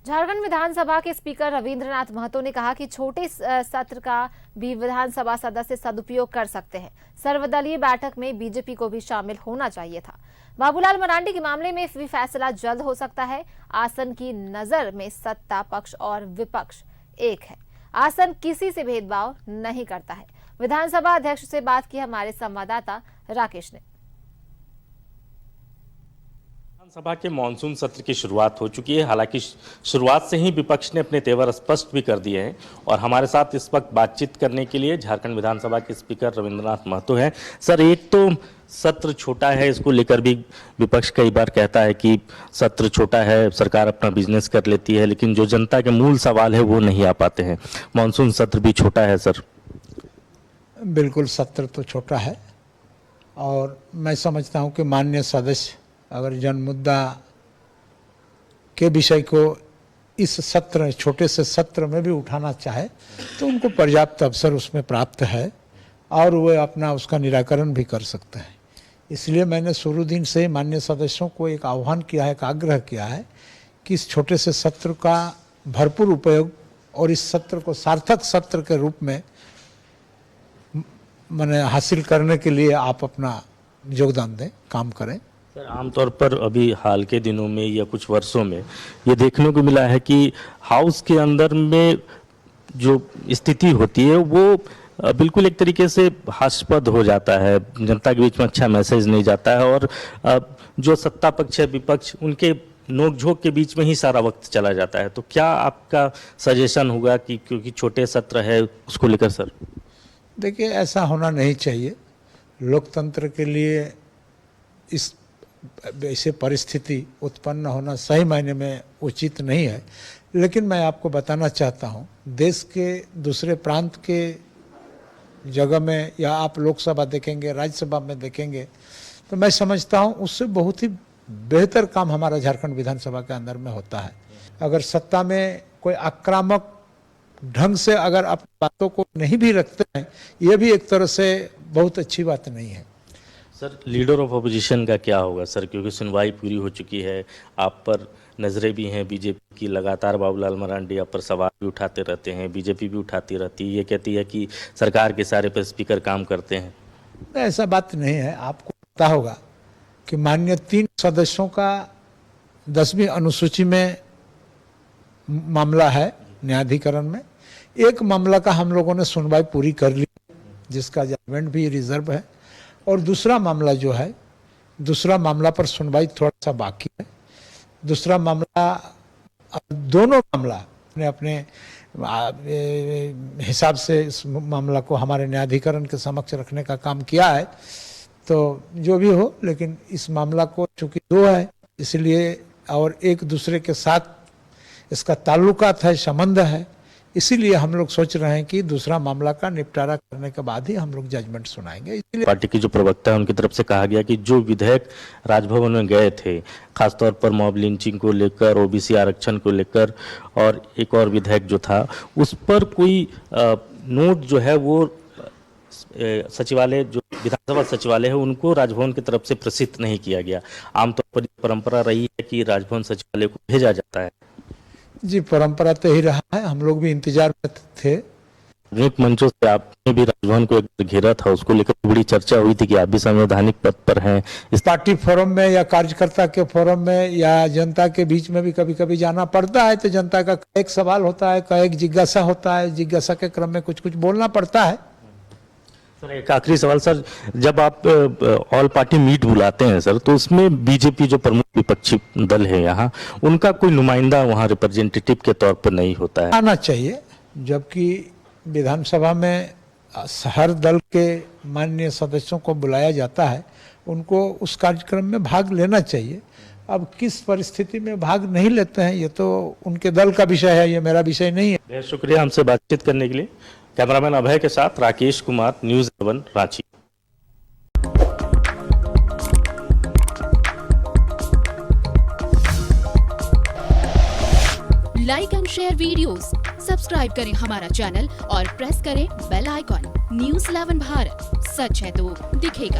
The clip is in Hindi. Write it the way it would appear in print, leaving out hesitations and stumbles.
झारखंड विधानसभा के स्पीकर रविंद्रनाथ महतो ने कहा कि छोटे सत्र का भी विधानसभा सदस्य सदुपयोग कर सकते हैं। सर्वदलीय बैठक में बीजेपी को भी शामिल होना चाहिए था। बाबूलाल मरांडी के मामले में भी फैसला जल्द हो सकता है। आसन की नजर में सत्ता पक्ष और विपक्ष एक है। आसन किसी से भेदभाव नहीं करता है। विधानसभा अध्यक्ष से बात की हमारे संवाददाता राकेश ने। विधानसभा के मानसून सत्र की शुरुआत हो चुकी है। हालांकि शुरुआत से ही विपक्ष ने अपने तेवर स्पष्ट भी कर दिए हैं और हमारे साथ इस वक्त बातचीत करने के लिए झारखंड विधानसभा के स्पीकर रविंद्रनाथ महतो हैं। सर, एक तो सत्र छोटा है, इसको लेकर भी विपक्ष कई बार कहता है कि सत्र छोटा है, सरकार अपना बिजनेस कर लेती है, लेकिन जो जनता के मूल सवाल है वो नहीं आ पाते हैं। मानसून सत्र भी छोटा है सर। बिल्कुल, सत्र तो छोटा है और मैं समझता हूं कि माननीय सदस्य अगर जन मुद्दा के विषय को इस सत्र, छोटे से सत्र में भी उठाना चाहे तो उनको पर्याप्त अवसर उसमें प्राप्त है और वे अपना उसका निराकरण भी कर सकते हैं। इसलिए मैंने शुरू दिन से ही माननीय सदस्यों को एक आह्वान किया है, एक आग्रह किया है कि इस छोटे से सत्र का भरपूर उपयोग और इस सत्र को सार्थक सत्र के रूप में मैंने हासिल करने के लिए आप अपना योगदान दें, काम करें। सर, आमतौर पर अभी हाल के दिनों में या कुछ वर्षों में ये देखने को मिला है कि हाउस के अंदर में जो स्थिति होती है वो बिल्कुल एक तरीके से हास्यास्पद हो जाता है, जनता के बीच में अच्छा मैसेज नहीं जाता है और जो सत्ता पक्ष है, विपक्ष, उनके नोकझोंक के बीच में ही सारा वक्त चला जाता है। तो क्या आपका सजेशन होगा कि क्योंकि छोटे सत्र है उसको लेकर? सर देखिए, ऐसा होना नहीं चाहिए। लोकतंत्र के लिए इस ऐसे परिस्थिति उत्पन्न होना सही मायने में उचित नहीं है। लेकिन मैं आपको बताना चाहता हूं, देश के दूसरे प्रांत के जगह में या आप लोकसभा देखेंगे, राज्यसभा में देखेंगे, तो मैं समझता हूं उससे बहुत ही बेहतर काम हमारा झारखंड विधानसभा के अंदर में होता है। अगर सत्ता में कोई आक्रामक ढंग से अगर आप बातों को नहीं भी रखते हैं, ये भी एक तरह से बहुत अच्छी बात नहीं है। सर, लीडर ऑफ अपोजिशन का क्या होगा सर, क्योंकि सुनवाई पूरी हो चुकी है, आप पर नज़रें भी हैं बीजेपी की, लगातार बाबूलाल मरांडी आप पर सवाल भी उठाते रहते हैं, बीजेपी भी उठाती रहती है, ये कहती है कि सरकार के सारे पर स्पीकर काम करते हैं। ऐसा बात नहीं है। आपको पता होगा कि माननीय 3 सदस्यों का 10वीं अनुसूची में मामला है न्यायाधिकरण में। एक मामला का हम लोगों ने सुनवाई पूरी कर ली, जिसका जजमेंट भी रिजर्व है, और दूसरा मामला जो है, दूसरा मामला पर सुनवाई थोड़ा सा बाकी है। दूसरा मामला, दोनों मामला ने अपने हिसाब से इस मामला को हमारे न्यायाधिकरण के समक्ष रखने का काम किया है। तो जो भी हो, लेकिन इस मामला को चूंकि 2 है इसलिए, और एक दूसरे के साथ इसका ताल्लुकात है, संबंध है, इसीलिए हम लोग सोच रहे हैं कि दूसरा मामला का निपटारा करने के बाद ही हम लोग जजमेंट सुनाएंगे। इसलिए पार्टी की जो प्रवक्ता है उनकी तरफ से कहा गया कि जो विधेयक राजभवन में गए थे, खासतौर पर मॉब लिंचिंग को लेकर, ओबीसी आरक्षण को लेकर और एक और विधेयक जो था, उस पर कोई नोट जो है वो सचिवालय, जो विधानसभा सचिवालय है, उनको राजभवन की तरफ से प्रसिद्ध नहीं किया गया। आमतौर पर परंपरा रही है कि राजभवन सचिवालय को भेजा जाता है। जी, परंपरा तो ही रहा है, हम लोग भी इंतजार में थे। अनेक मंचों से आपने भी राजभवन को एक घेरा था, उसको लेकर बड़ी चर्चा हुई थी कि आप भी संवैधानिक पद पर हैं। इस पार्टी फोरम में या कार्यकर्ता के फोरम में या जनता के बीच में भी कभी कभी जाना पड़ता है, तो जनता का एक सवाल होता है, का एक जिज्ञासा होता है, जिज्ञासा के क्रम में कुछ कुछ बोलना पड़ता है। सर, एक आखिरी सवाल सर, जब आप ऑल पार्टी मीट बुलाते हैं सर, तो उसमें बीजेपी जो प्रमुख विपक्षी दल है यहाँ, उनका कोई नुमाइंदा वहाँ रिप्रेजेंटेटिव के तौर पर नहीं होता है? आना चाहिए, जबकि विधानसभा में हर दल के माननीय सदस्यों को बुलाया जाता है, उनको उस कार्यक्रम में भाग लेना चाहिए। अब किस परिस्थिति में भाग नहीं लेते हैं ये तो उनके दल का विषय है, ये मेरा विषय नहीं है। बहुत शुक्रिया हमसे बातचीत करने के लिए। कैमरामैन अभय के साथ Rakesh Kumar, news 11 Ranchi. Like and share videos, subscribe करें हमारा चैनल और प्रेस करें बेल आइकॉन। न्यूज़ 11 भारत, सच है तो दिखेगा।